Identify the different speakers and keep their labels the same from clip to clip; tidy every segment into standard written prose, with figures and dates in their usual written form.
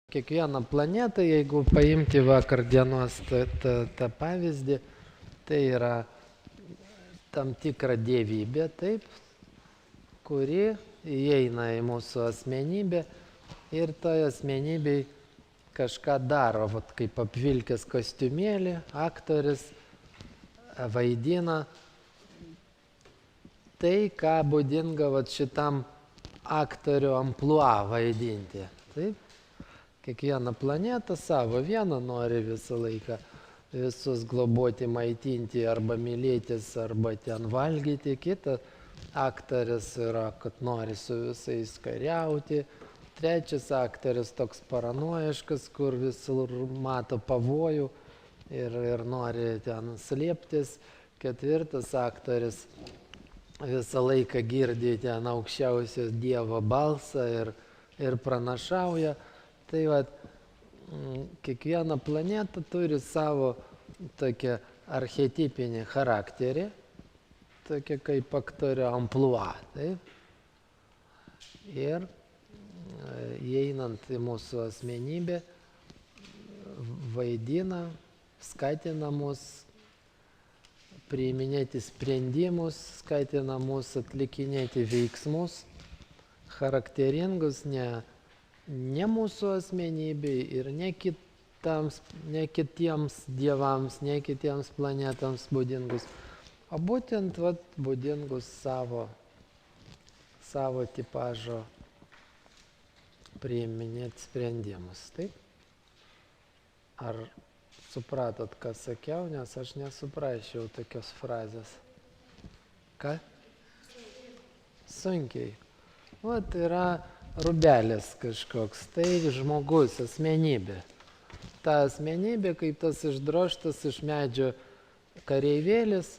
Speaker 1: Kiekvieną planetą, jeigu paimti vakar dienos tą pavyzdį, tai yra tam tikra dievybė, taip, kuri įeina į mūsų asmenybę ir toje asmenybėje kažką daro, vat, kaip apvilkęs kostiumėlį, aktorius vaidina tai, ką būdinga vat, šitam aktorių amplua vaidinti. Taip? Kiekvieną planetą savo, vieną nori visą laiką visus globoti, maitinti arba mylėtis, arba ten valgyti. Kita aktorius yra, kad nori su visais kariauti. Trečias aktorius toks paranojiškas, kur visur mato pavojų ir nori ten slėptis. Ketvirtas aktorius visą laiką girdi ten aukščiausios Dievo balsą ir pranašauja. Tai va, kiekviena planeta turi savo tokią archetipinį charakterį, tokia kaip aktorio amplua. Taip? Ir įeinant į mūsų asmenybę, vaidina, skatina mus priiminėti sprendimus, skatina mus atlikinėti veiksmus, charakteringus ne mūsų asmenybei ir ne kitiems dievams, ne kitiems planetams būdingus, o būtent vat, būdingus savo tipažo priiminėti sprendimus. Taip? Ar supratot, ką sakiau, nes aš nesuprasčiau tokios frazės. Ką? Sunkiai. Vat yra rubelis kažkoks, tai žmogus, asmenybė. Ta asmenybė, kaip tas išdroštas iš medžio kareivėlis,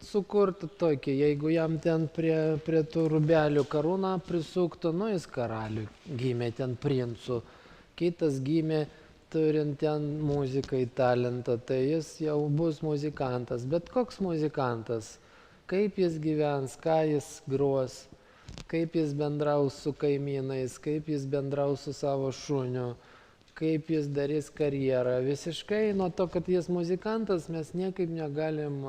Speaker 1: sukurtų tokį, jeigu jam ten prie tų rubelių karūną prisuktų, jis karalių gimė ten princų, kitas gimė turint ten muzikai talentą, tai jis jau bus muzikantas, bet koks muzikantas, kaip jis gyvens, ką jis gros, kaip jis bendraus su kaimynais, kaip jis bendraus su savo šuniu, kaip jis darys karjerą. Visiškai nuo to, kad jis muzikantas, mes niekaip negalim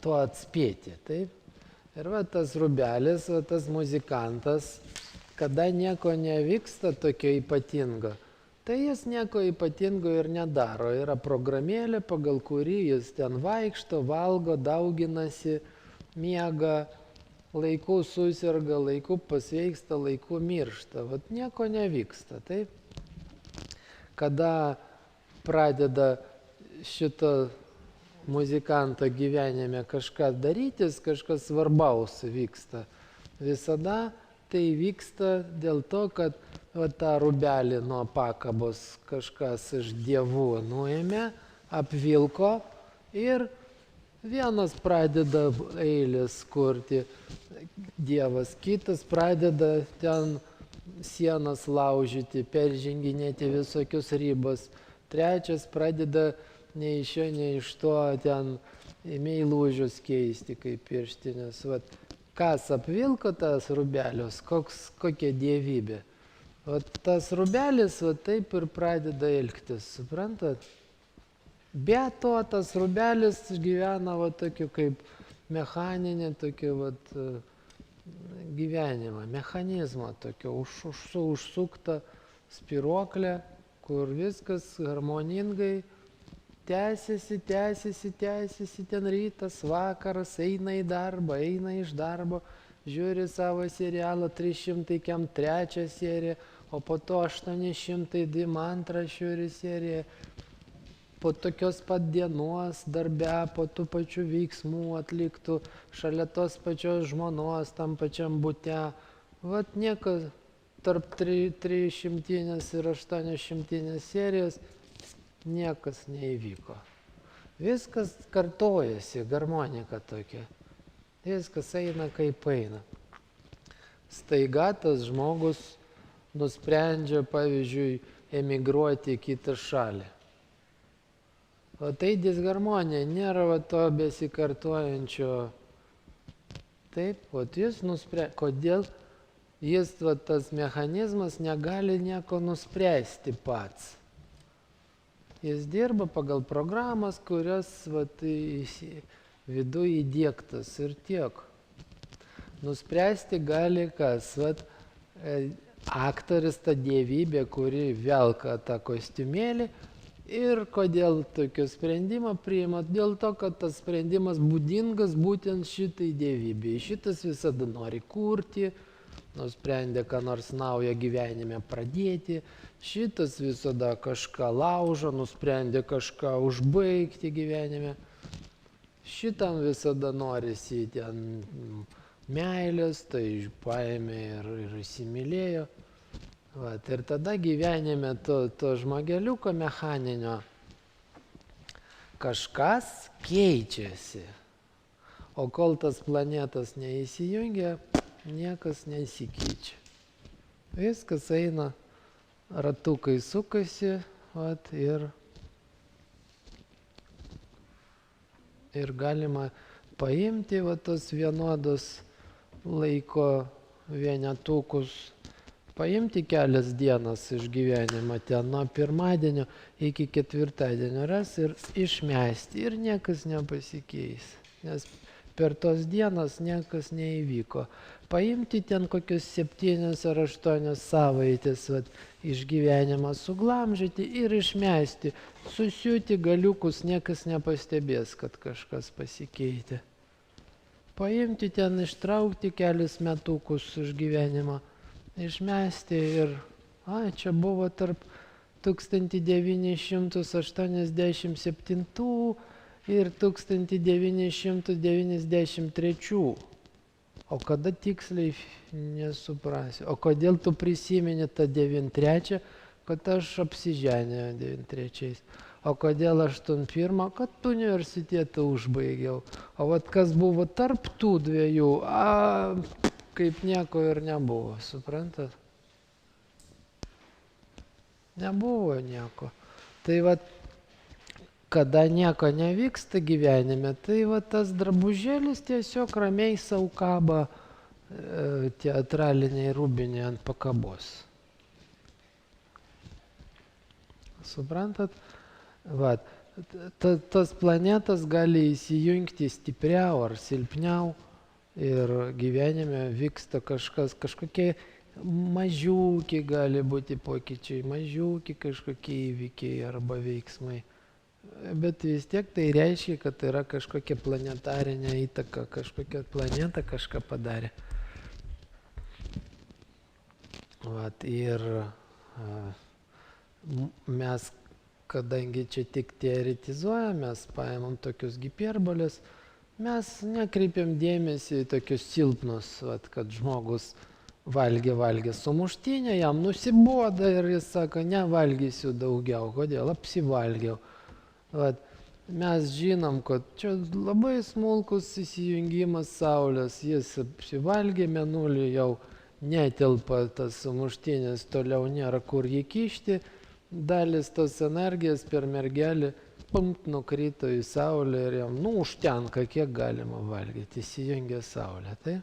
Speaker 1: to atspėti. Taip? Ir va tas rubelis, va tas muzikantas, kada nieko nevyksta tokio ypatingo, tai jis nieko ypatingo ir nedaro. Yra programėlė, pagal kurį jis ten vaikšto, valgo, dauginasi, miega, laiku susirga, laiku pasveiksta, laiku miršta. Vat nieko nevyksta, taip? Kada pradeda šito muzikanto gyvenime kažką darytis, kažkas svarbaus vyksta, visada tai vyksta dėl to, kad tą rubelį nuo pakabos kažkas iš dievų nuėmė, apvilko ir vienas pradeda eilės kurti dievas, kitas pradeda ten sienas laužyti, perženginėti visokius ribas, trečias pradeda nei iš jo, nei iš to ten meilužius keisti kaip pirštinės. Vat, kas apvilko tas rubelius, kokia dievybė. Vat tas rubelis taip ir pradeda elgtis, suprantat? Be to, tas rubelis gyvena tokiu kaip mechaninį gyvenimą, mechanizmą, tokio užsuktą spyruoklę, kur viskas harmoningai tęsiasi, ten rytas, vakaras, eina į darbą, eina iš darbo, žiūri savo serialą 303 seriją, o po to 802 žiūri seriją. Po tokios pat dienos darbe, po tų pačių veiksmų atliktų, šalia tos pačios žmonos, tam pačiam bute. Vat nieko tarp 300 ir 800 serijos niekas neįvyko. Viskas kartojasi, harmonika tokia. Viskas eina kaip eina. Staiga tas žmogus nusprendžia, pavyzdžiui, emigruoti į kitą šalį. O tai disharmonija, nėra to besikartojančio. Taip, o jis nusprendė, kodėl jis, va, tas mechanizmas negali nieko nuspręsti pats. Jis dirba pagal programas, kurias viduje įdėktas ir tiek. Nuspręsti gali kas, aktorius, ta dievybė, kuri velka tą kostiumėlį. Ir kodėl tokio sprendimą priima? Dėl to, kad tas sprendimas būdingas būtent šitai dievybei. Šitas visada nori kurti, nusprendė, ką nors naują gyvenime pradėti. Šitas visada kažką laužo, nusprendė kažką užbaigti gyvenime. Šitam visada norisi ten meilės, tai paėmė ir įsimylėjo. Vat, ir tada gyvenime to žmogeliuko mechaninio kažkas keičiasi. O kol tas planetas neįsijungia, niekas nesikeičia. Viskas eina, ratukai sukasi, vat, ir galima paimti va, tos vienodos laiko vienetukus, paimti kelias dienas iš gyvenimo ten nuo pirmadienio iki ketvirtadienio ras ir išmesti ir niekas nepasikeis, nes per tos dienas niekas neįvyko. Paimti ten kokius 7 ar 8 savaitės iš gyvenimo, suglamžyti ir išmesti, susiūti galiukus, niekas nepastebės, kad kažkas pasikeitė. Paimti ten, ištraukti kelius metukus iš gyvenimo, išmesti ir, čia buvo tarp 1987 ir 1993. O kada tiksliai nesuprasiu. O kodėl tu prisimeni tą 93, kad aš apsiženėjau 93. O kodėl 81, kad universitetą užbaigiau. O vat kas buvo tarp tų dviejų, kaip nieko ir nebuvo, suprantat? Nebuvo nieko. Tai vat, kada nieko nevyksta gyvenime, tai va tas drabužėlis tiesiog ramiai sau kaba teatraliniai rūbiniai ant pakabos. Suprantat? Va, tas planetas gali įsijungti stipriau ar silpniau ir gyvenime vyksta kažkokie mažiukiai gali būti pokyčiai, mažiukiai kažkokie įvykiai arba veiksmai. Bet vis tiek tai reiškia, kad yra kažkokia planetarinė įtaka, kažkokia planeta kažką padarė. Vat, ir mes, kadangi čia tik teoretizuojam, mes paėmam tokius hiperbolės, mes nekreipiam dėmesį į tokius silpnus, vat, kad žmogus valgė sumuštinę, jam nusiboda ir jis sako, nevalgysiu daugiau, kodėl apsivalgiau. Vat, mes žinom, kad čia labai smulkus įsijungimas Saulės, jis apsivalgė, mėnulį jau netelpa tas sumuštinis, toliau nėra kur jį kišti, dalis tos energijos per mergelį nukrito į Saulę ir jam, užtenka, kiek galima valgyti, įsijungia Saulė. Tai?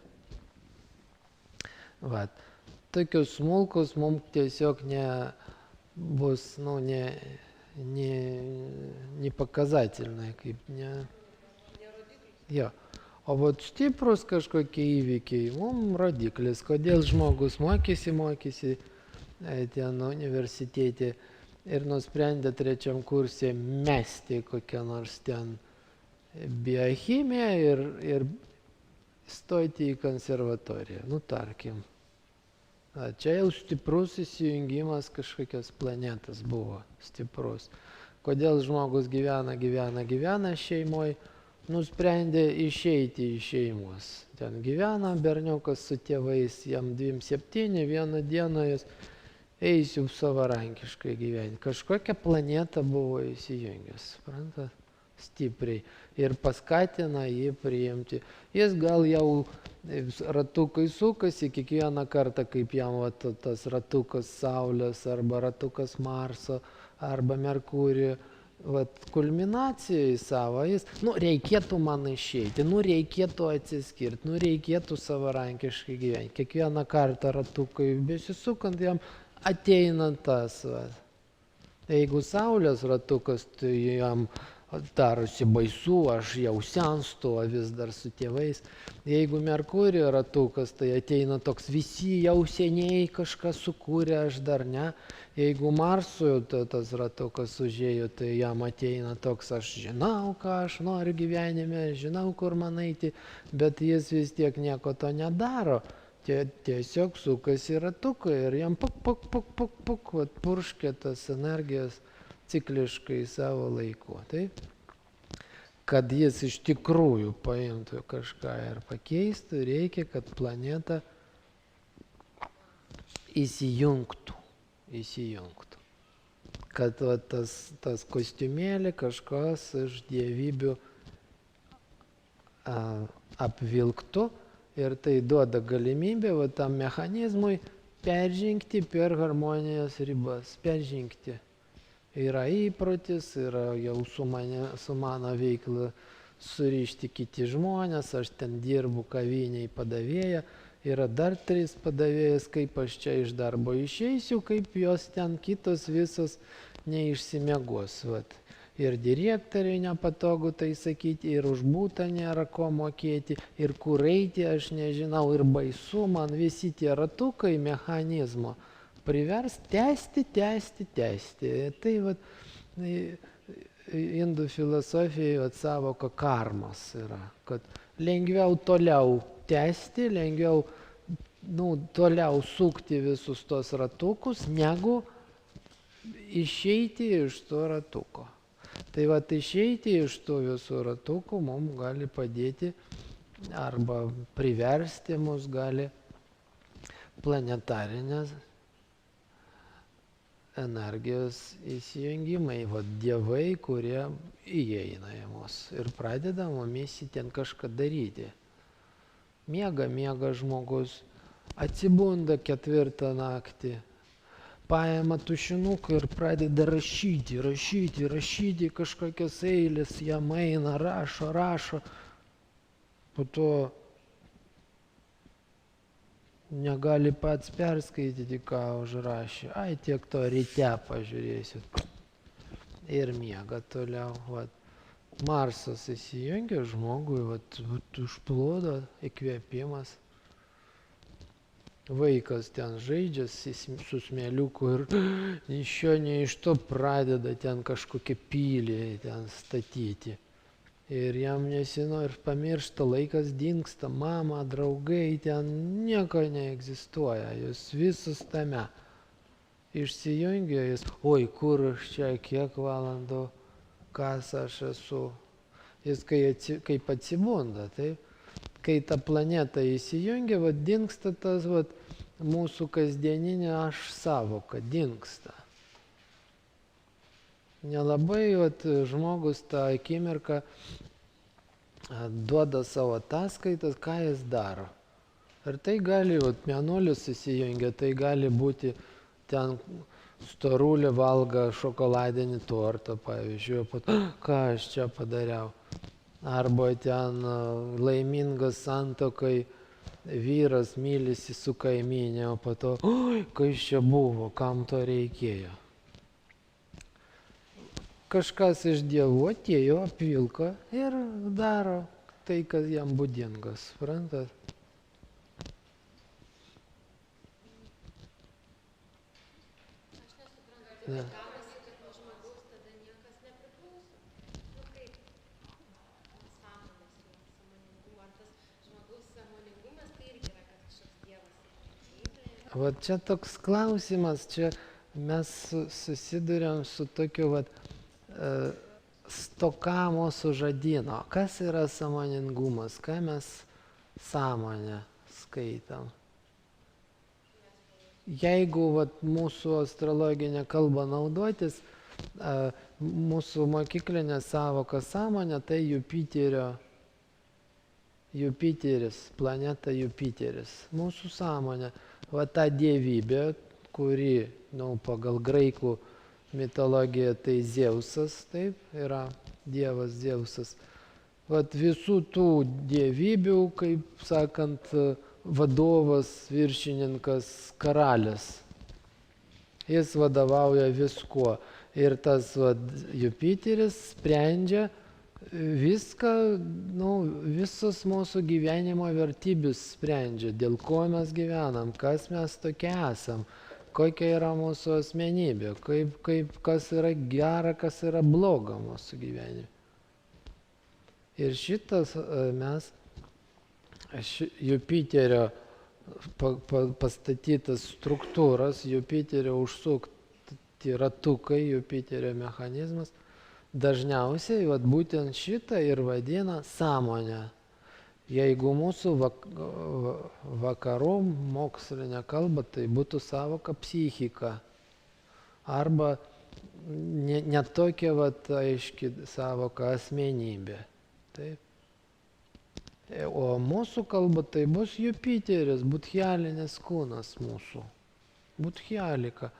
Speaker 1: Vat, tokius smulkus mums tiesiog bus, непоказательные, kaip ne. Jo. O vat stiprus kažkokie įvykiai, mums rodiklis, kodėl žmogus mokėsi ten universitete ir nusprendė 3 kurse mesti kokią nors ten biochimiją ir stoti į konservatoriją, tarkim. Čia jau stiprus įsijungimas kažkokios planetos buvo, stiprus. Kodėl žmogus gyvena šeimoje, nusprendė išeiti iš šeimos. Ten gyvena berniukas su tėvais, jam 27, vieną dieną jis eisiu savarankiškai gyventi. Kažkokia planeta buvo įsijungęs, suprantat? Stipriai. Ir paskatina jį priimti. Jis gal jau ratukai sukasi kiekvieną kartą, kaip jam tas ratukas Saulės arba ratukas Marso arba Merkurio vat kulminacijai savo, reikėtų man išeiti, reikėtų atsiskirti, reikėtų savarankiškai gyventi. Kiekvieną kartą ratukai besisukant jam ateina tas. Vat. Jeigu Saulės ratukas, tai jam darosi baisu, aš jau senstu, vis dar su tėvais. Jeigu Merkurio ratukas, tai ateina toks, visi jau seniai kažką sukūrė, aš dar ne. Jeigu Marso tas ratukas užėjo, tai jam ateina toks, aš žinau, ką aš noriu gyvenime, žinau, kur man eiti, bet jis vis tiek nieko to nedaro. Tiesiog sukasi ratukai ir jam puk, purškia tas energijas cikliškai savo laiku. Taip? Kad jis iš tikrųjų paimtų kažką ir pakeistų, reikia, kad planeta įsijungtų. Kad tas kostiumėlį kažkas iš dievybių apvilktų ir tai duoda galimybę tam mechanizmui peržengti per harmonijos ribas, peržengti. Yra įprotis, yra jau su mano veikla surišti kiti žmonės, aš ten dirbu kaviniai padavėja, yra dar 3 padavėjas, kaip aš čia iš darbo išeisiu, kaip jos ten kitos visos neišsimiegos. Vat. Ir direktoriai nepatogu tai sakyti, ir už būtą nėra ko mokėti, ir kur eiti aš nežinau, ir baisu man visi tie ratukai mechanizmo privers tęsti. Tai vat, indų filosofijoje savoka karmos yra, kad lengviau toliau tęsti, lengviau toliau sukti visus tos ratukus, negu išeiti iš to ratuko. Tai vat išeiti iš tų visų ratukų mums gali padėti arba priversti mus gali planetarinės energijos įsijungimai, dievai, kurie įeina į mus ir pradeda mumis ten kažką daryti. Miega žmogus, atsibunda 4 naktį, paima tušinuką ir pradeda rašyti, kažkokias eilės, jam eina, rašo, po to negali pats perskaityti, ką užrašė. Ai, tiek to ryte pažiūrėsiu. Ir miega toliau. Vat. Marsas įsijungia žmogui, užplūdo įkvėpimas. Vaikas ten žaidžia su smėliuku ir iš jo ne iš to pradeda ten kažkokią pilį ten statyti. Ir jam nesinori pamiršta, laikas dingsta, mama, draugai, ten nieko neegzistuoja, jis visas tame. Išsijungia jis, oi, kur aš čia, kiek valandų, kas aš esu. Jis kaip atsibunda, taip? Kai ta planeta įsijungia, dingsta tas mūsų kasdieninė aš savoka, dingsta. Nelabai žmogus tą akimirką duoda savo ataskaitas, ką jis daro. Ir tai gali, mėnulis įsijungia, tai gali būti ten storulė valga šokoladinį tortą, pavyzdžiui, ką aš čia padariau. Arba ten laimingas santuokai vyras mylisi su kaimynė, o po to, oi, kas čia buvo, kam to reikėjo. Kažkas iš dievų atėjo, apvilko ir daro tai, kas jam būdingas, suprantat? Ne. Vat čia toks klausimas, čia mes susiduriam su tokiu stoka mūsų žodyno. Kas yra sąmoningumas? Ką mes sąmonę skaitam? Jeigu mūsų astrologinę kalbą naudotis, mūsų mokyklinė sąvoka sąmonė, tai Jupiteris, planeta Jupiteris, mūsų sąmonė. Va ta dievybė, kuri pagal graikų mitologija tai Zeusas, taip, yra dievas Zeusas. Vat visų tų dievybių, kaip sakant, vadovas, viršininkas, karalius. Jis vadovauja viskuo. Ir tas Jupiteris sprendžia viską, visus mūsų gyvenimo vertybės sprendžia, dėl ko mes gyvenam, kas mes tokie esam, kokia yra mūsų asmenybė, kas yra gera, kas yra bloga mūsų gyvenime. Ir šitas mes Jupiterio pastatytas struktūras, Jupiterio užsukti ratukai, Jupiterio mechanizmas, dažniausiai būtent šitą ir vadina sąmonę. Jeigu mūsų vakarų mokslinė kalba, tai būtų savoka psichika. Arba net tokia aiški savoka asmenybė. Taip. O mūsų kalba tai bus Jupiteris, budhialinis kūnas mūsų. Budhialika.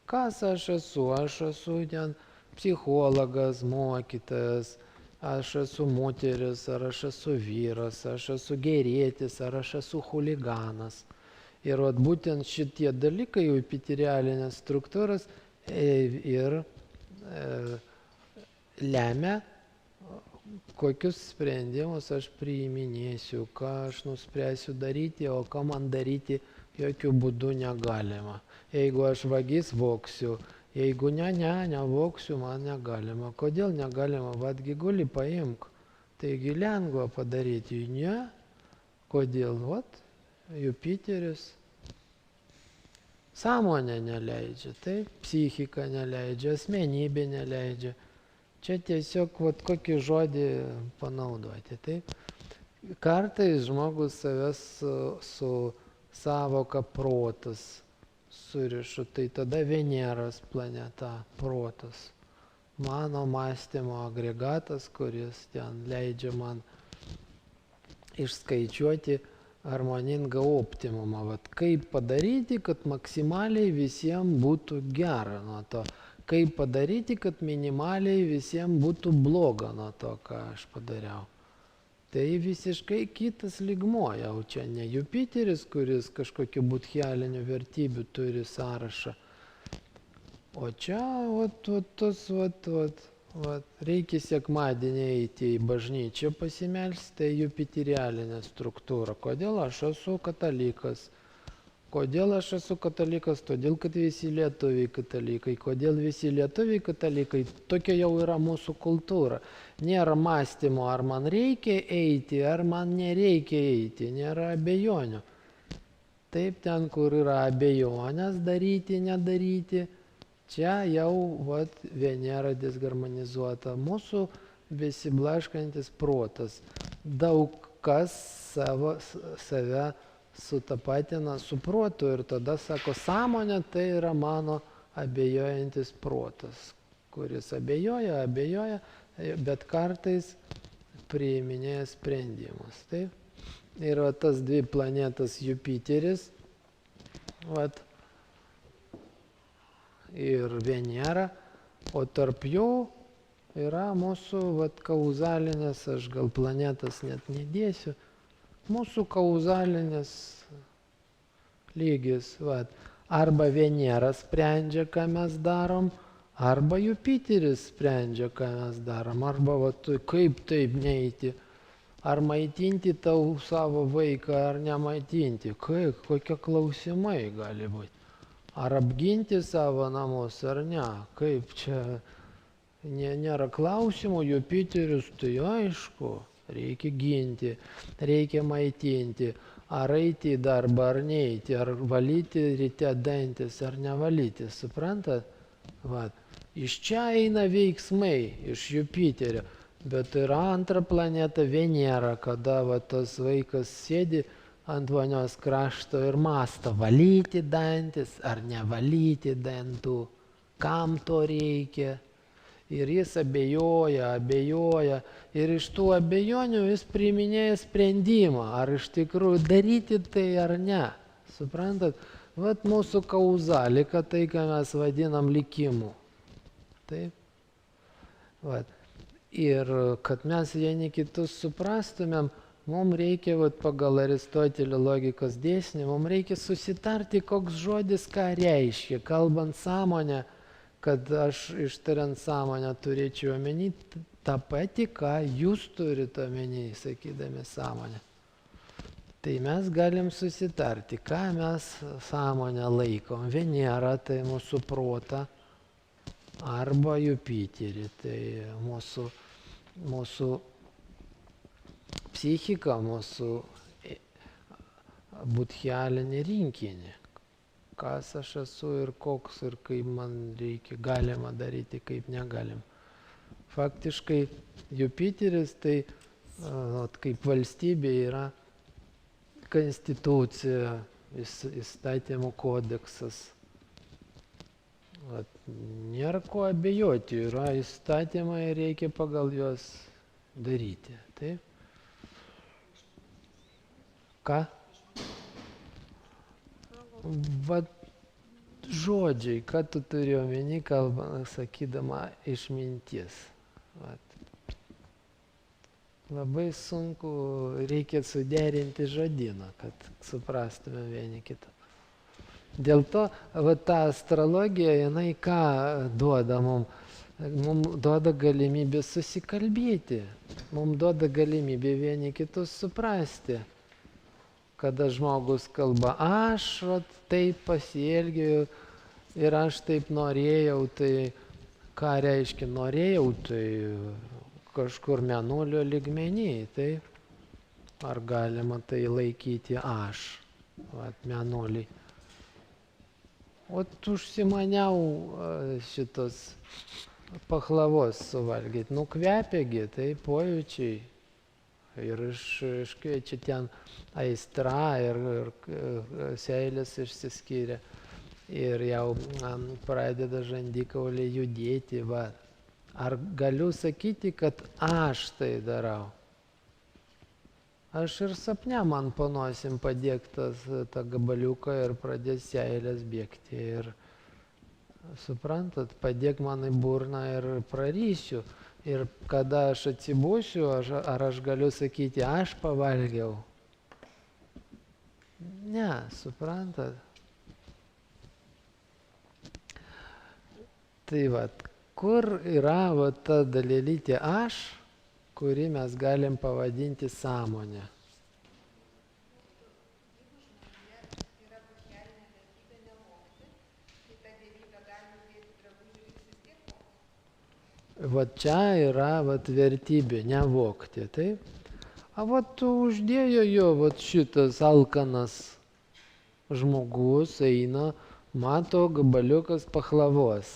Speaker 1: Kas aš esu? Aš esu ten psichologas, mokytojas, aš esu moteris, ar aš esu vyras, aš esu gerėtis, ar aš esu chuliganas. Ir būtent šitie dalykai, jupiterialinės struktūros ir lemia, kokius sprendimus aš priiminėsiu, ką aš nuspręsiu daryti, o ką man daryti jokių būdų negalima. Jeigu aš vagis, vogsiu. Jeigu nevoksiu, man negalima. Kodėl negalima? Vatgi guli, paimk. Taigi lengva padaryti. Ne? Kodėl? Jupiteris sąmonė neleidžia, taip? Psichika neleidžia, asmenybė neleidžia. Čia tiesiog kokį žodį panaudoti, taip? Kartais žmogus savęs su savoka protas surišu, tai tada Veneros planeta protas. Mano mąstymo agregatas, kuris ten leidžia man išskaičiuoti harmoningą optimumą. Kaip padaryti, kad maksimaliai visiems būtų gera nuo to. Kaip padaryti, kad minimaliai visiems būtų bloga nuo to, ką aš padariau. Tai visiškai kitas lygmuo jau čia. Ne Jupiteris, kuris kažkokiu budhialinių vertybių turi sąrašą. O čia, reikia sekmadienį eiti į bažnyčią pasimelsti, tai jupiterialinė struktūra. Kodėl aš esu katalikas? Kodėl aš esu katalikas? Todėl, kad visi lietuviai katalikai. Kodėl visi lietuviai katalikai? Tokia jau yra mūsų kultūra. Nėra mąstymo, ar man reikia eiti, ar man nereikia eiti. Nėra abejonių. Taip, ten, kur yra abejonės daryti, nedaryti, čia jau Venera disharmonizuota. Mūsų besiblaškantis protas. Daug kas save sutapatina su protu ir tada sako, sąmonė tai yra mano abejojantis protas, kuris abejoja, bet kartais priiminėja sprendimus. Taip? Ir tas dvi planetas Jupiteris ir Venera, o tarp jų yra mūsų kauzalinės, aš gal planetas net nedėsiu, mūsų kauzalinės lygis. Arba Venera sprendžia, ką mes darom, arba Jupiteris sprendžia, ką mes darom. Arba kaip taip neiti. Ar maitinti tau savo vaiką, ar nemaitinti. Kokie klausimai gali būti. Ar apginti savo namus, ar ne. Kaip čia nėra klausimų. Jupiteris tai aišku. Reikia ginti, reikia maitinti, ar eiti į darbą, ar neiti, ar valyti ryte dantis, ar nevalyti, suprantat? Iš čia eina veiksmai, iš Jupiterio, bet yra antra planeta Venera, kada tas vaikas sėdi ant vonios krašto ir mąsto, valyti dantis, ar nevalyti dantų, kam to reikia. Ir jis abejoja, ir iš tų abejonių jis priiminėja sprendimą, ar iš tikrųjų daryti tai ar ne. Suprantat? Mūsų kauzalika, tai ką mes vadinam likimu. Taip? Vat. Ir kad mes vieni kitus suprastumėm, mums reikia, vat, pagal Aristotelio logikos dėsnį, mums reikia susitarti, koks žodis ką reiškia. Kalbant sąmonę, kad aš ištariant sąmonę turėčiau omeny tą patį, ką jūs turite omeny, sakydami sąmonę. Tai mes galim susitarti, ką mes sąmonę laikom. Venera tai mūsų protą, arba Jupiterį, tai mūsų psichiką, mūsų budhialinį rinkinį. Kas aš esu ir koks ir kaip man reikia, galima daryti, kaip negalim. Faktiškai Jupiteris tai kaip valstybė yra konstitucija, įstatymų kodeksas. Nėra ko abejoti, yra įstatymai, reikia pagal juos daryti. Taip? Ką? Vat žodžiai, ką tu turi omeny, sakydama išmintis. Vat. Labai sunku, reikia suderinti žodyną, kad suprastume vieni kitą. Dėl to ta astrologija, jinai ką duoda mums? Mums duoda galimybę susikalbėti, mums duoda galimybę vieni kitus suprasti. Kada žmogus kalba, aš taip pasielgiau ir aš taip norėjau, tai ką reiškia norėjau, tai kažkur mėnulio lygmenį, taip? Ar galima tai laikyti aš, mėnulį? Užsimaniau šitos pachlavos suvalgyti, nukvepiagi, tai pojūčiai. Ir iškviečia ten aistra ir seilės išsiskyrė. Ir jau pradeda žandikauliai judėti. Va. Ar galiu sakyti, kad aš tai darau? Aš ir sapne man panosim padėktas tą gabaliuką ir pradės seilės bėgti. Ir suprantat, padėk man į burną ir prarysiu. Ir kada aš atsibusiu, ar aš galiu sakyti, aš pavalgiau? Ne, suprantat? Tai vat, kur yra ta dalelytė aš, kurį mes galim pavadinti sąmonę? Vat čia yra vertybė, nevogti, taip? A uždėjo jo šitas alkanas žmogus, eina, mato gabaliukas pachlavos,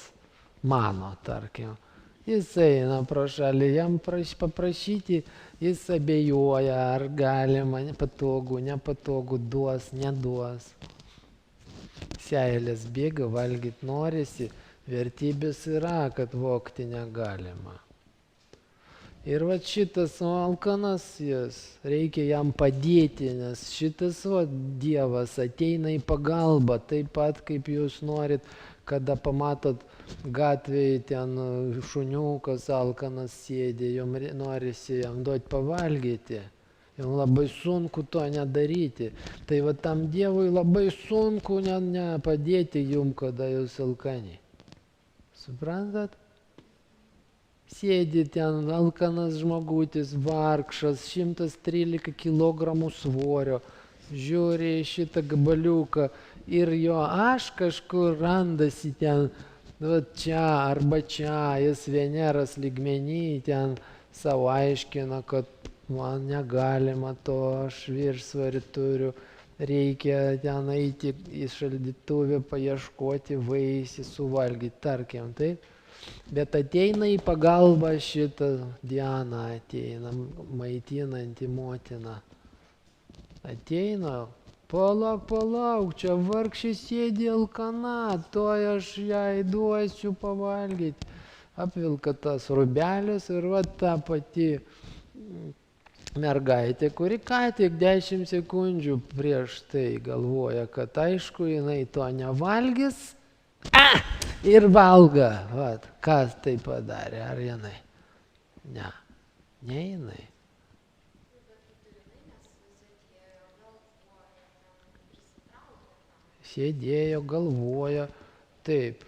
Speaker 1: mano, tarkim. Jis eina pro šalį, jam paprašyti, jis abejoja, ar galima, nepatogu, duos, neduos. Seilės bėga, valgyti norisi. Vertybės yra, kad vogti negalima. Ir šitas alkanas, reikia jam padėti, nes šitas Dievas ateina į pagalbą, taip pat kaip jūs norit, kada pamatot gatvėje ten šuniukas alkanas sėdi, jums norisi jam duoti pavalgyti. Jam labai sunku to nedaryti. Tai tam Dievui labai sunku nepadėti jums, kada jūs alkani. Suprantat? Sėdi ten alkanas žmogutis, vargšas, 113 kg svorio, žiūri į šitą gabaliuką ir jo aš kažkur randasi ten, čia arba čia, jis Veneros lygmenį ten savo aiškina, kad man negalima to, aš viršsvorį turiu. Reikia ten eiti į šaldytuvę, paieškoti vaisių, suvalgyti, tarkim, taip. Bet ateina į pagalbą šitą Diana, ateina maitinanti motina. Ateina, palauk, čia vargšė sėdi alkana, toj aš jai duosiu pavalgyti. Apvilka tas rūbelis ir ta pati mergaitė, kuri ką tik 10 sekundžių prieš tai galvoja, kad aišku, jinai to nevalgys, ir valga. Vat, kas tai padarė, ar jinai? Ne, ne jinai. Sėdėjo, galvojo, taip.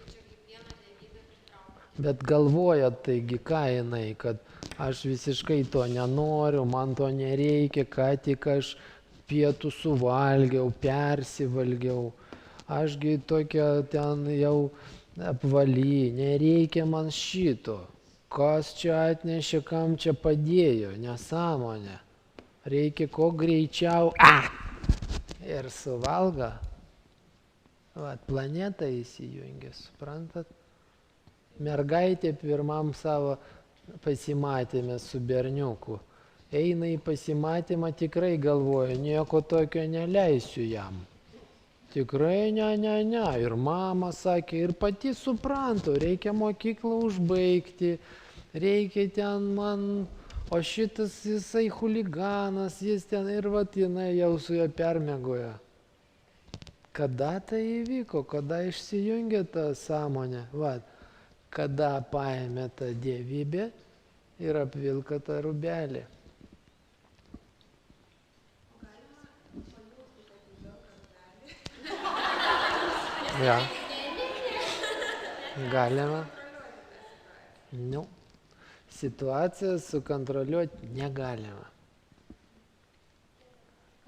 Speaker 1: Bet galvoja, taigi ką jinai, kad aš visiškai to nenoriu, man to nereikia, ką tik aš pietų suvalgiau, persivalgiau. Ašgi tokia ten jau apvaly, nereikia man šito. Kas čia atnešė, kam čia padėjo, nesąmonė. Reikia kuo greičiau. Ir suvalga. Vat, planeta įsijungia, suprantat? Mergaitė pirmam savo pasimatėme su berniuku. Eina į pasimatymą, tikrai galvoja, nieko tokio neleisiu jam. Tikrai ne. Ir mama sakė, ir pati suprantu, reikia mokyklą užbaigti, reikia ten man, o šitas jisai chuliganas, jis ten ir vat jinai jau su juo permiegoja. Kada tai įvyko, kada išsijungė ta sąmonė, vat. Kada paėmė tą dievybę ir apvilko tą rūbelį. Ja. Galima. Nu, situaciją sukontroliuoti negalima.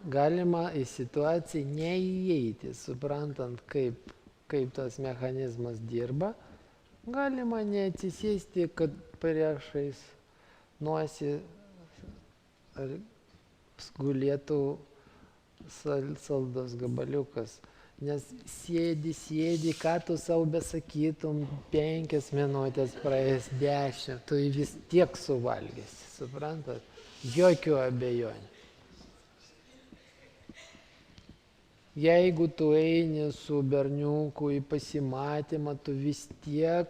Speaker 1: Galima į situaciją neįeiti, suprantant, kaip tas mechanizmas dirba. Galima neatsisėsti, kad priešais nosį gulėtų saldos gabaliukas. Nes sėdi, ką tu savo besakytum, 5 minutės praeis 10, tu vis tiek suvalgysi, suprantat? Jokių abejonių. Jeigu tu eini su berniuku į pasimatymą, tu vis tiek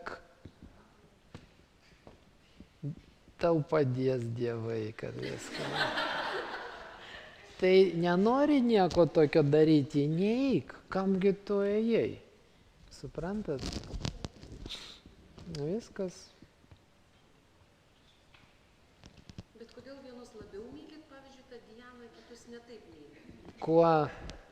Speaker 1: tau padės dievai, kad viską. Tai nenori nieko tokio daryti, neik, kamgi tu ėjai. Suprantat? Viskas.
Speaker 2: Bet kodėl vienus labiau mylit, pavyzdžiui, tą Dianą, kitus netaip mylit?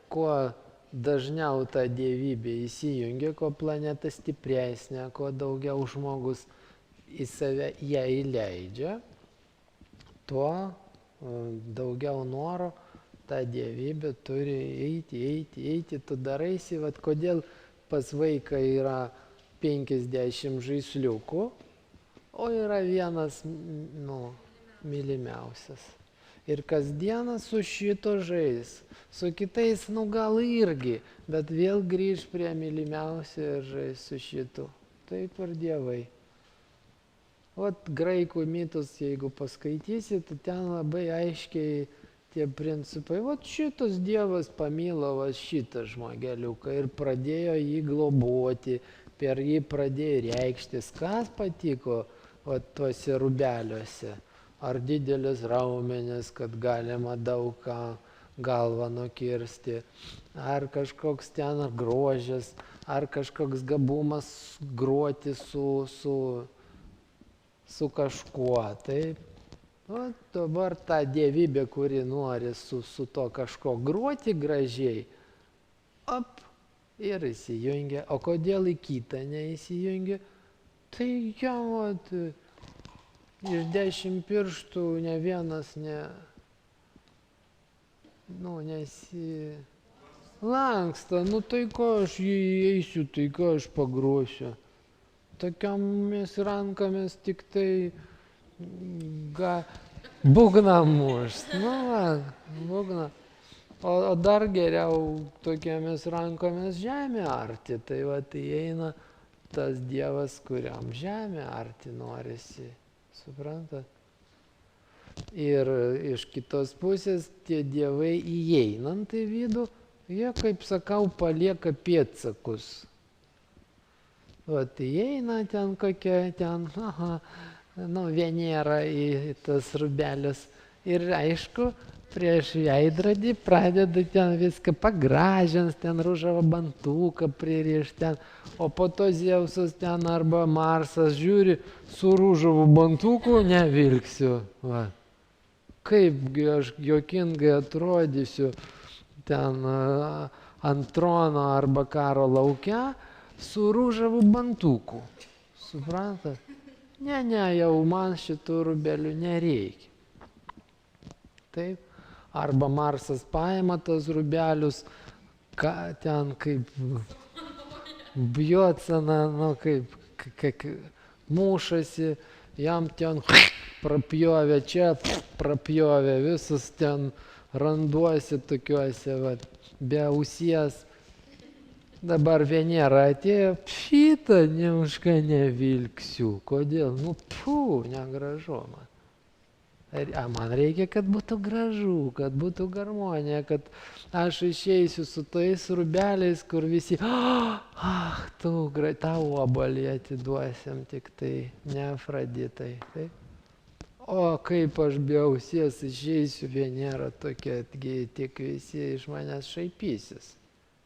Speaker 1: Kuo dažniau ta dievybė įsijungia, kuo planeta stipresnė, kuo daugiau žmogus į save ją įleidžia, tuo daugiau noro ta dievybė turi eiti. Tu daraisi, vat kodėl pas vaiką yra 50 žaisliukų, o yra vienas, mylimiausias. Ir kasdieną su šito žais. Su kitais, gal irgi, bet vėl grįž prie mylimiausio ir žais su šitu. Taip ir dievai. Vat graikų mitus, jeigu paskaitysi, tai ten labai aiškiai tie principai. Vat šitas dievas pamilo šitą žmogeliuką ir pradėjo jį globoti, per jį pradėjo reikštis, kas patiko vat tuose rūbeliuose. Ar didelis raumenis, kad galima daug ką galvą nukirsti, ar kažkoks ten grožis, ar kažkoks gabumas groti su kažkuo. Taip. O dabar ta dievybė, kuri nori su to kažko groti gražiai, ir įsijungia. O kodėl į kitą neįsijungia? Tai jam iš 10 pirštų ne vienas nesilanksta. Tai ką aš jį įeisiu, tai ką aš pagrosiu. Tokiamis rankomis tik tai būgną mušt. Būgną. O dar geriau tokiamis rankomis žemę arti. Tai įeina tas dievas, kuriam žemę arti norisi. Suprantat? Ir iš kitos pusės tie dievai įeinant į vidų, jie, kaip sakau, palieka pėdsakus. Įeina ten kokia, Venera į tas rūbelis Ir aišku, prieš veidrodį pradeda ten viską pagražins, ten ružavą bantuką pririš ten, o po to Zeusas ten arba Marsas žiūri, su ružavu bantuku nevilksiu. Va. Kaipgi aš juokingai atrodysiu ten ant trono arba karo lauke su ružavu bantuku. Suprantat? Ne, jau man šitų rūbelių nereikia. Taip. Arba Marsas paima tas rūbelius, ten kaip bjocena, nu kaip mušasi, jam ten prapjovė čia, prapjovė visus ten randuosi tokiuose, va, be ausies. Dabar Venera atėjo, šitą ne už ką nevilksiu. Kodėl? Nu, negražu man. Man reikia, kad būtų gražu, kad būtų harmonija, kad aš išeisiu su tais rūbeliais, kur visi, tą obuolį atiduosim tik tai, ne Afroditai. Taip? O kaip aš be ausies išeisiu, Venera tokia, tik visi iš manęs šaipysis.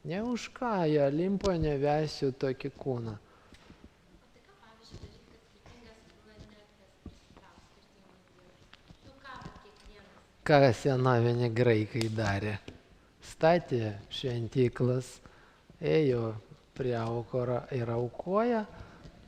Speaker 1: Ne už ką, į Olimpą nevesiu tokį kūną. Ką senoviniai graikai darė? Statė šventyklas, ėjo prie aukuro ir aukoja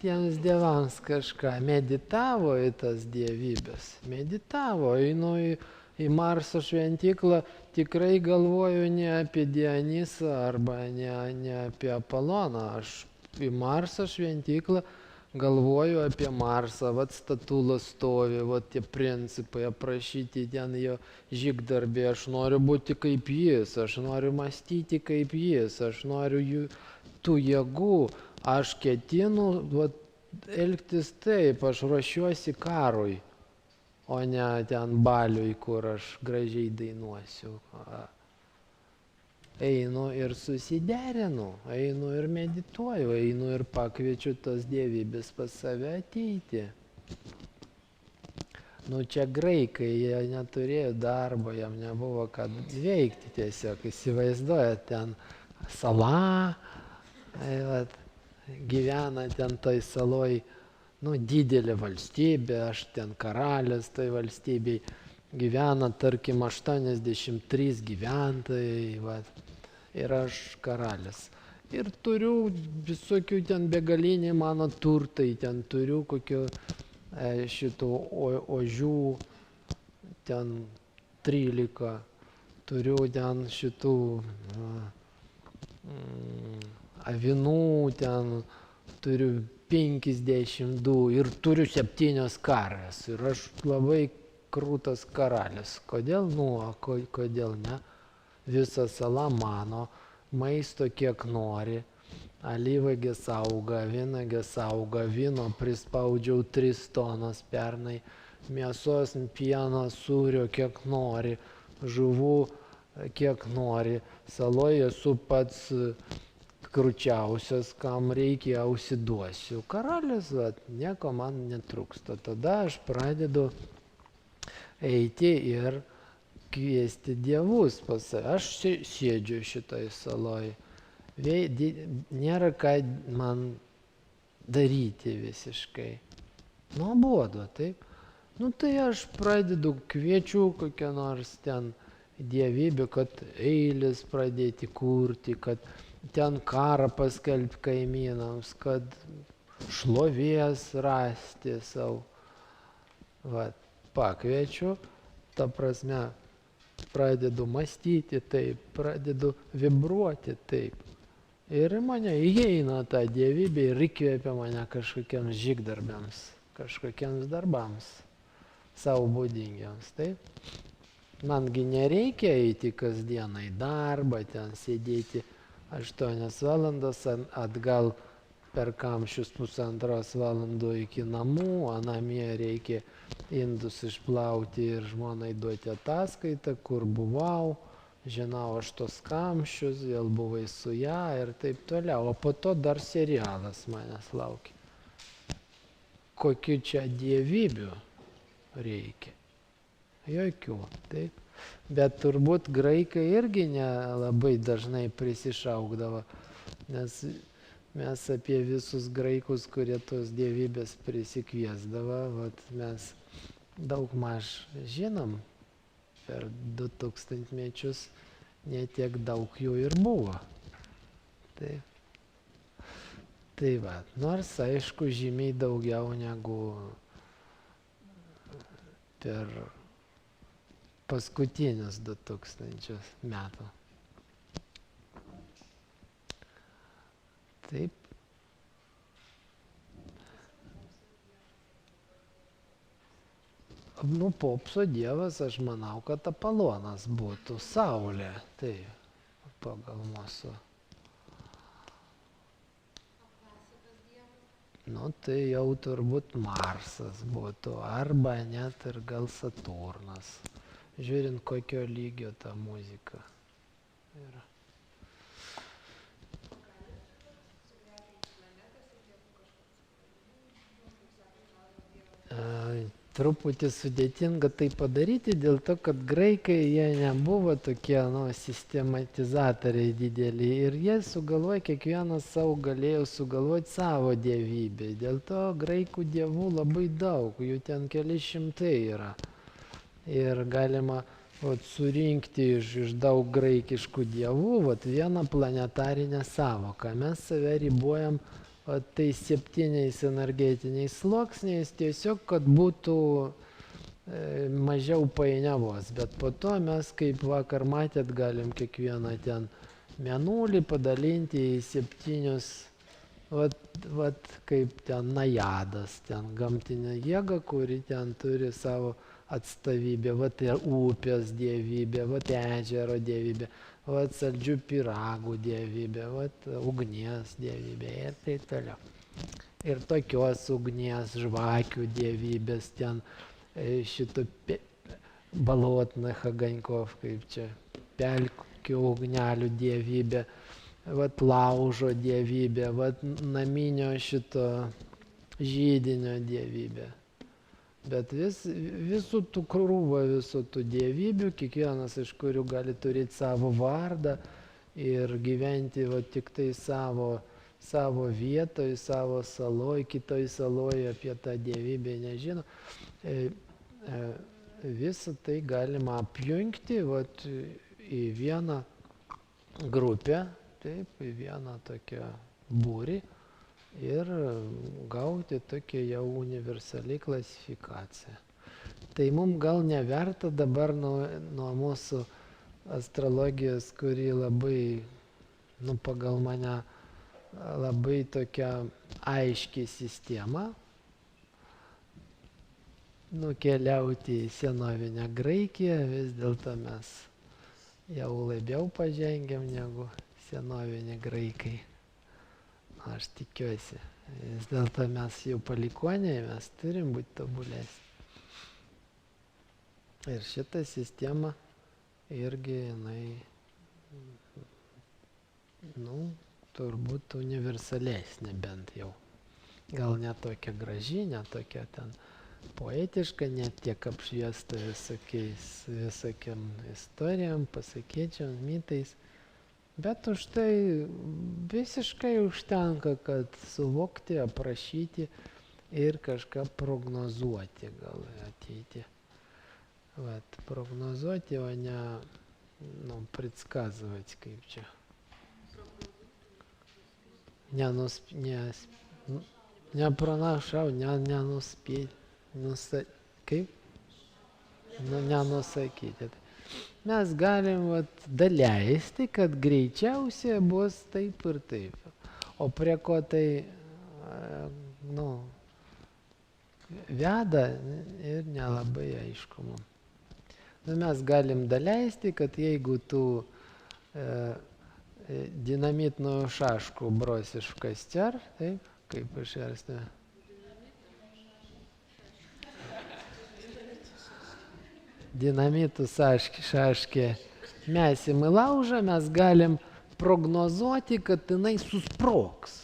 Speaker 1: tiems dievams kažką, meditavo į tas dievybės, meditavo, einu į Marso šventyklą, tikrai galvoju ne apie Dionysą arba ne apie Apoloną, aš į Marso šventyklą galvoju apie Marsą, vat statula stovi, vat tie principai aprašyti ten jo žygdarbį, aš noriu būti kaip jis, aš noriu mąstyti kaip jis, aš noriu tų jėgų, aš ketinu vat, elgtis taip, aš ruošiuosi karui, o ne ten baliui, kur aš gražiai dainuosiu. Einu ir susiderinu, einu ir medituoju, einu ir pakviečiu tas dievybės pas save ateiti. Nu čia graikai, jie neturėjo darbo, jam nebuvo ką veikti tiesiog, įsivaizduoja ten sala, gyvena ten toj saloj, nu didelė valstybė, aš ten karalius toj valstybei, gyvena tarkim 83 gyventojai, va, ir aš karalius. Ir turiu visokių ten begalinį mano turtai, ten turiu kokio šitų ožių, ten 13, turiu ten šitų avinų, ten turiu 52 ir turiu 7 karves. Ir aš labai krūtas karalius. Kodėl? Nu, kodėl ne? Visa sala mano, maisto kiek nori, alyvagės auga, vynagės auga, vyno prispaudžiau 3 tonas pernai, mėsos, pieno, sūrio kiek nori, žuvų kiek nori. Saloje esu pats krūčiausias, kam reikia, ausiduosiu. Karalius, nieko man netrūksta. Tada aš pradedu eiti ir kviesti dievus pas save. Aš sėdžiu šitoj saloj. Nėra ką man daryti visiškai. Nuobodu, taip. Nu tai aš pradedu, kviečiu kokią nors ten dievybę, kad eilis pradėti kurti, kad ten karą paskelbti kaimynams, kad šlovės rasti savo. Va, pakviečiu, ta prasme, pradedu mąstyti taip, pradedu vibruoti taip. Ir mane įeina ta dievybė ir įkvėpia mane kažkokiems žygdarbiams, kažkokiems darbams, savo būdingiams. Taip. Mangi nereikia eiti kasdieną į darbą, ten sėdėti 8 valandas atgal per kamščius 1,5 valandos iki namų, o namie reikia indus išplauti ir žmonai duoti ataskaitą, kur buvau, žinau aš tos kamščius, vėl buvai su ją ir taip toliau. O po to dar serialas manęs laukia. Kokių čia dievybių reikia? Jokių. Taip. Bet turbūt graikai irgi nelabai dažnai prisišaukdavo, nes mes apie visus graikus, kurie tos dievybės prisikviesdavo, vat mes daugmaž žinom, per 2000 mečius netiek daug jų ir buvo. Tai va, nors aišku žymiai daugiau negu per paskutinius 2000 metų. Taip. Nu, popso dievas, aš manau, kad Apolonas būtų Saulė. Tai pagal mūsų. Nu, tai jau turbūt Marsas būtų, arba net ir gal Saturnas. Žiūrint, kokio lygio ta muzika yra. Truputį sudėtinga tai padaryti, dėl to, kad graikai jie nebuvo tokie sistematizatoriai dideli ir jie sugalvoja, kiekvienas savo galėjo sugalvoti savo dievybę. Dėl to graikų dievų labai daug, jų ten keli šimtai yra. Ir galima surinkti iš daug graikiškų dievų vieną planetarinę savoką. Mes save ribojam tai 7 energetiniais sluoksniais, tiesiog, kad būtų mažiau painiavos. Bet po to mes, kaip vakar matėt, galim kiekvieną ten mėnulį padalinti į 7, kaip ten najadas, ten gamtinė jėga, kuri ten turi savo atstovybę, ir upės dievybė, ežero dievybė, saldžių pyragų dievybė, ugnies dievybė ir taip toliau. Ir tokios ugnies, žvakių dievybės, ten šito balotных огоньков, kaip čia, pelkių ugnelių dievybė, laužo dievybė, naminio šito žydinio dievybė. Bet visų tų krūvą, visų tų dievybių, kiekvienas iš kurių gali turėti savo vardą ir gyventi tik tai savo vietoj, savo saloj, kitoj saloj apie tą dievybę nežino. Visą tai galima apjungti į vieną grupę, taip, į vieną tokią būrį. Ir gauti tokią jau universaliai klasifikaciją. Tai mums gal neverta dabar nuo mūsų astrologijos, kuri labai, pagal mane, labai tokia aiški sistema, nukeliauti į senovinę Graikiją, vis dėlto mes jau labiau pažengėm negu senoviniai graikai. Aš tikiuosi. Vis dėlto mes jau palikuoniai, mes turim būti tobulesni. Ir šita sistema irgi, turbūt universalesnė bent jau. Gal ne tokia graži, ne tokia ten poetiška, net tiek apšviesta visokiam istorijom, pasakyčiam, mitais. Bet už tai visiškai užtenka, kad suvokti, aprašyti ir kažką prognozuoti gal ateiti. Prognozuoti, o ne предсказывать, kaip čia. Nepranašau, nenuspėti. Kaip? Nenusakyti. Mes galim daleisti, kad greičiausiai bus taip ir taip. O prie ko tai veda ir nelabai aišku mums. Mes galim daleisti, kad jeigu tu динамитную шашку бросишь в костер, taip, kaip išversti. Dinamitų šaškė mesim į laužą, mes galim prognozuoti, kad jinai susprogs.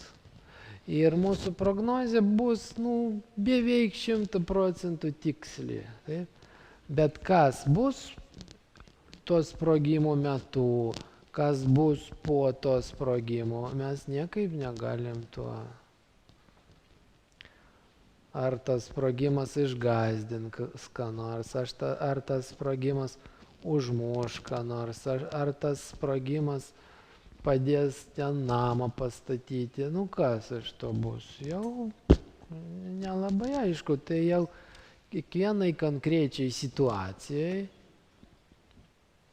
Speaker 1: Ir mūsų prognozė bus beveik 100% tiksli. Taip? Bet kas bus to sprogimo metu, kas bus po to sprogimo, mes niekaip negalim tuo. Ar tas sprogimas išgąsdins ką nors, ar tas sprogimas užmuš ką nors, ar tas sprogimas padės ten namą pastatyti. Nu kas iš to bus? Jau nelabai aišku, tai jau kiekvienai konkrečiai situacijai,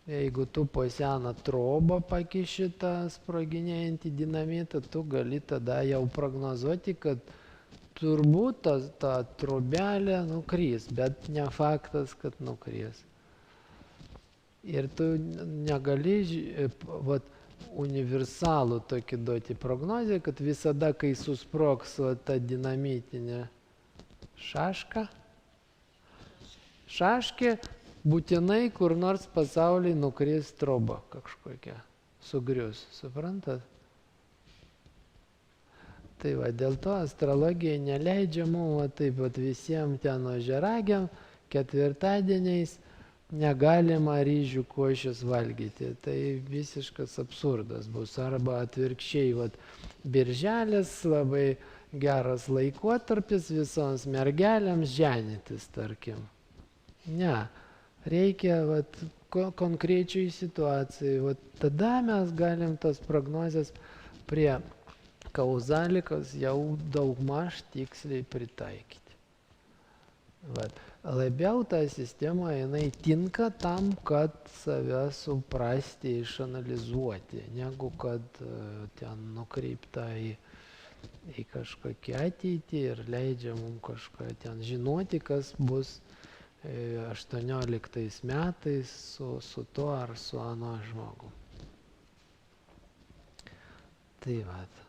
Speaker 1: jeigu tu po seną trobą pakiši tą sproginėjantį dinamitą, tu gali tada jau prognozuoti, kad turbūt ta trobelė nukris, bet ne faktas, kad nukris. Ir tu negali universalų tokį duoti prognozę, kad visada, kai susprogs ta dinamitinė šaškė, būtinai kur nors pasaulyje nukris troba kažkokia, sugrius, suprantat? Tai va, dėl to astrologija neleidžia mums taip visiems ten ožiaragiam ketvirtadieniais negalima ryžių košės valgyti. Tai visiškas absurdas bus. Arba atvirkščiai, birželis labai geras laikotarpis visoms mergelėms ženytis, tarkim. Ne, reikia konkrečiai situacijai. Tada mes galim tas prognozes prie kauzalikos jau daugmaž tiksliai pritaikyti. Labiau ta sistema jinai tinka tam, kad save suprasti, išanalizuoti, negu kad ten nukreipta į kažkokią ateitį ir leidžia mums kažką ten žinoti, kas bus 18 metais su tuo ar su ano žmogu. Tai vat.